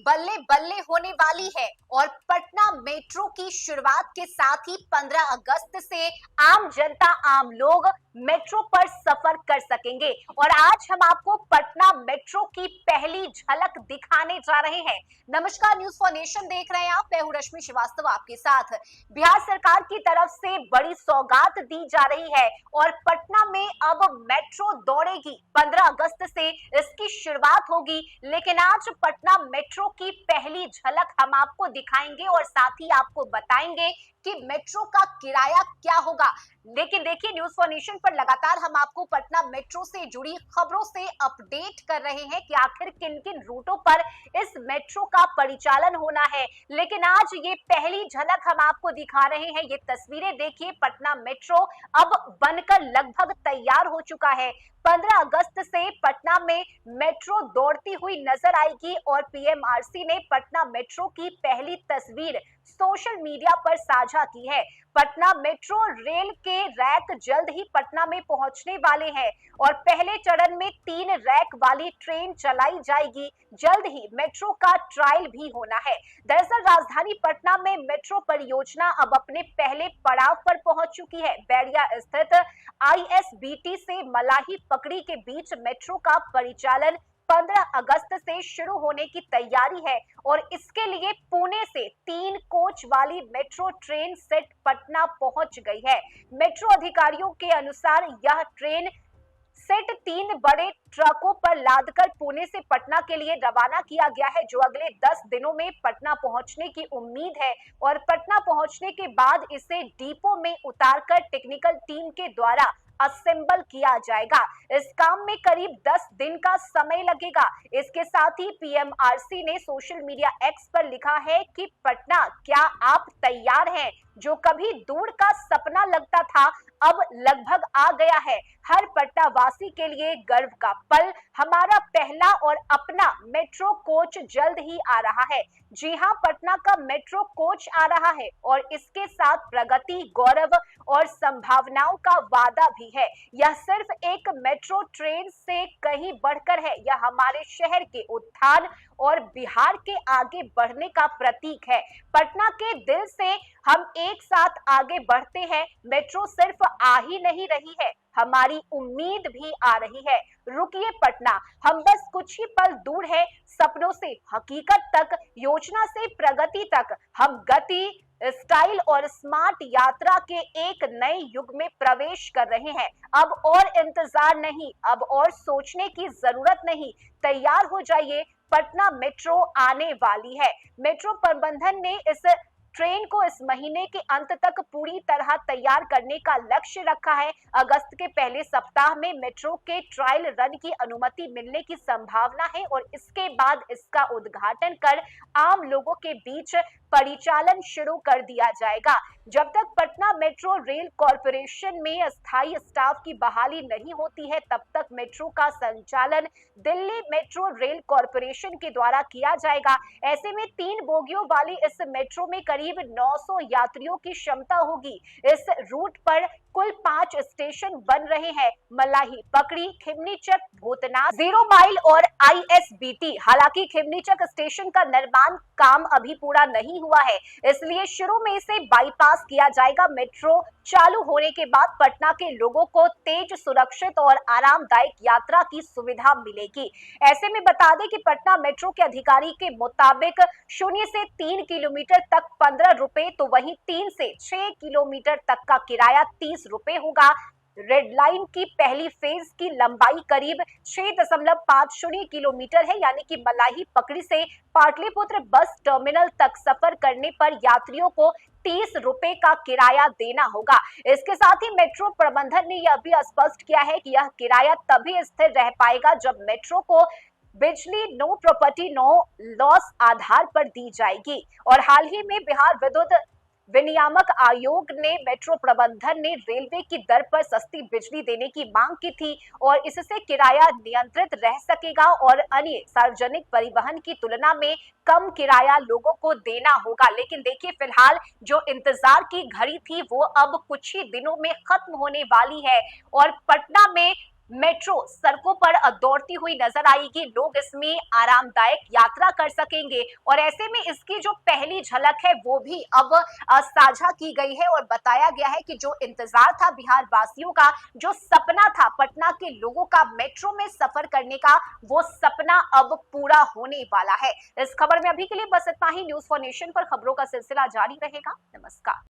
बल्ले बल्ले होने वाली है और पटना मेट्रो की शुरुआत के साथ ही 15 अगस्त से आम जनता, आम लोग मेट्रो पर सफर कर सकेंगे। और आज हम आपको पटना मेट्रो की पहली झलक दिखाने जा रहे हैं। नमस्कार, न्यूज फॉर नेशन देख रहे हैं आप। मैं हूं रश्मि श्रीवास्तव आपके साथ। बिहार सरकार की तरफ से बड़ी सौगात दी जा रही है और पटना में अब मेट्रो दौड़ेगी। 15 अगस्त से इसकी शुरुआत होगी, लेकिन आज पटना मेट्रो की पहली झलक हम आपको दिखाएंगे और साथ ही आपको बताएंगे कि मेट्रो का किराया क्या होगा। लेकिन देखिए, न्यूज फॉर नेशन पर लगातार हम आपको पटना मेट्रो से जुड़ी खबरों से अपडेट कर रहे हैं कि आखिर किन किन रूटों पर इस मेट्रो का परिचालन होना है। लेकिन आज ये पहली झलक हम आपको दिखा रहे हैं। ये तस्वीरें देखिए, पटना मेट्रो अब बनकर लगभग तैयार हो चुका है। 15 अगस्त से पटना में मेट्रो दौड़ती हुई नजर आएगी और पीएमआरसी ने पटना मेट्रो की पहली तस्वीर सोशल मीडिया पर साझा की है। पटना मेट्रो रेल के रैक जल्द ही पटना में पहुंचने वाले हैं और पहले चरण में 3 रैक वाली ट्रेन चलाई जाएगी। जल्द ही मेट्रो का ट्रायल भी होना है। दरअसल राजधानी पटना में मेट्रो परियोजना अब अपने पहले पड़ाव पर पहुंच चुकी है। बैरिया स्थित आईएसबीटी से मलाही पकड़ी के बीच मेट्रो का परिचालन 15 अगस्त से शुरू होने की तैयारी है और इसके लिए पुणे से 3 कोच वाली मेट्रो ट्रेन सेट पटना पहुंच गई है। मेट्रो अधिकारियों के अनुसार यह ट्रेन सेट 3 बड़े ट्रकों पर लादकर पुणे से पटना के लिए रवाना किया गया है, जो अगले 10 दिनों में पटना पहुंचने की उम्मीद है। और पटना पहुंचने के बाद इसे डिपो में उतारकर टेक्निकल टीम के द्वारा असेंबल किया जाएगा। इस काम में करीब 10 दिन का समय लगेगा। इसके साथ ही पीएमआरसी ने सोशल मीडिया एक्स पर लिखा है कि पटना, क्या आप तैयार हैं? जो कभी दूर का सपना लगता था, अब लगभग आ गया है। हर पटना वासी के लिए गर्व का पल, हमारा पहला और अपना मेट्रो कोच जल्द ही आ रहा है। जी हां, पटना का मेट्रो कोच आ रहा है और इसके साथ प्रगति, गौरव और संभावनाओं का वादा भी है। यह सिर्फ एक मेट्रो ट्रेन से कहीं बढ़कर है। यह हमारे शहर के उत्थान और बिहार के आगे बढ़ने का प्रतीक है। पटना के दिल से हम एक साथ आगे बढ़ते हैं। मेट्रो सिर्फ आ ही नहीं रही है, हमारी उम्मीद भी आ रही है। रुकिए पटना, हम बस कुछ ही पल दूर है सपनों से हकीकत तक, योजना से प्रगति तक। हम गति, स्टाइल और स्मार्ट यात्रा के एक नए युग में प्रवेश कर रहे हैं। अब और इंतजार नहीं, अब और सोचने की जरूरत नहीं। तैयार हो जाइए, पटना मेट्रो आने वाली है। मेट्रो प्रबंधन ने इस ट्रेन को इस महीने के अंत तक पूरी तरह तैयार करने का लक्ष्य रखा है। अगस्त के पहले सप्ताह में मेट्रो के ट्रायल रन की अनुमति मिलने की संभावना है और इसके बाद इसका उद्घाटन कर आम लोगों के बीच परिचालन शुरू कर दिया जाएगा। जब तक पटना मेट्रो रेल कॉरपोरेशन में अस्थायी स्टाफ की बहाली नहीं होती है, तब तक मेट्रो का संचालन दिल्ली मेट्रो रेल कॉरपोरेशन के द्वारा किया जाएगा। ऐसे में 3 बोगियों वाली इस मेट्रो में करीब 900 यात्रियों की क्षमता होगी। इस रूट पर कुल 5 स्टेशन बन रहे हैं: मलाही पकड़ी, खिमनीचक, भूतनाथ, 0 माइल और आईएसबीटी। हालांकि खिमनीचक स्टेशन का निर्माण काम अभी पूरा नहीं हुआ है, इसलिए शुरू में इसे बाईपास किया जाएगा। मेट्रो चालू होने के बाद पटना के लोगों को तेज, सुरक्षित और आरामदायक यात्रा की सुविधा मिलेगी। ऐसे में बता दें कि पटना मेट्रो के अधिकारी के मुताबिक 0 से 3 किलोमीटर तक 15 रुपए, तो वहीं 3 से 6 किलोमीटर तक का किराया 30 रुपए होगा। रेड लाइन की पहली फेज की लंबाई करीब 6.50 किलोमीटर है, यानी कि मलाही पकड़ी से पाटलिपुत्र बस टर्मिनल तक सफर करने पर यात्रियों को 30 रुपए का किराया देना होगा। इसके साथ ही मेट्रो प्रबंधन ने यह भी स्पष्ट किया है कि यह किराया तभी स्थिर रह पाएगा जब मेट्रो को बिजली नो प्रॉपर्टी नो लॉस आधार पर दी जाएगी। और हाल ही में बिहार विद्युत विनियामक आयोग ने मेट्रो प्रबंधन ने रेलवे की दर पर सस्ती बिजली देने की मांग की थी और इससे किराया नियंत्रित रह सकेगा और अन्य सार्वजनिक परिवहन की तुलना में कम किराया लोगों को देना होगा। लेकिन देखिए, फिलहाल जो इंतजार की घड़ी थी वो अब कुछ ही दिनों में खत्म होने वाली है और पटना में मेट्रो सड़कों पर दौड़ती हुई नजर आएगी। लोग इसमें आरामदायक यात्रा कर सकेंगे और ऐसे में इसकी जो पहली झलक है वो भी अब साझा की गई है और बताया गया है कि जो इंतजार था बिहार वासियों का, जो सपना था पटना के लोगों का मेट्रो में सफर करने का, वो सपना अब पूरा होने वाला है। इस खबर में अभी के लिए बस इतना ही। न्यूज़ फॉर नेशन पर खबरों का सिलसिला जारी रहेगा। नमस्कार।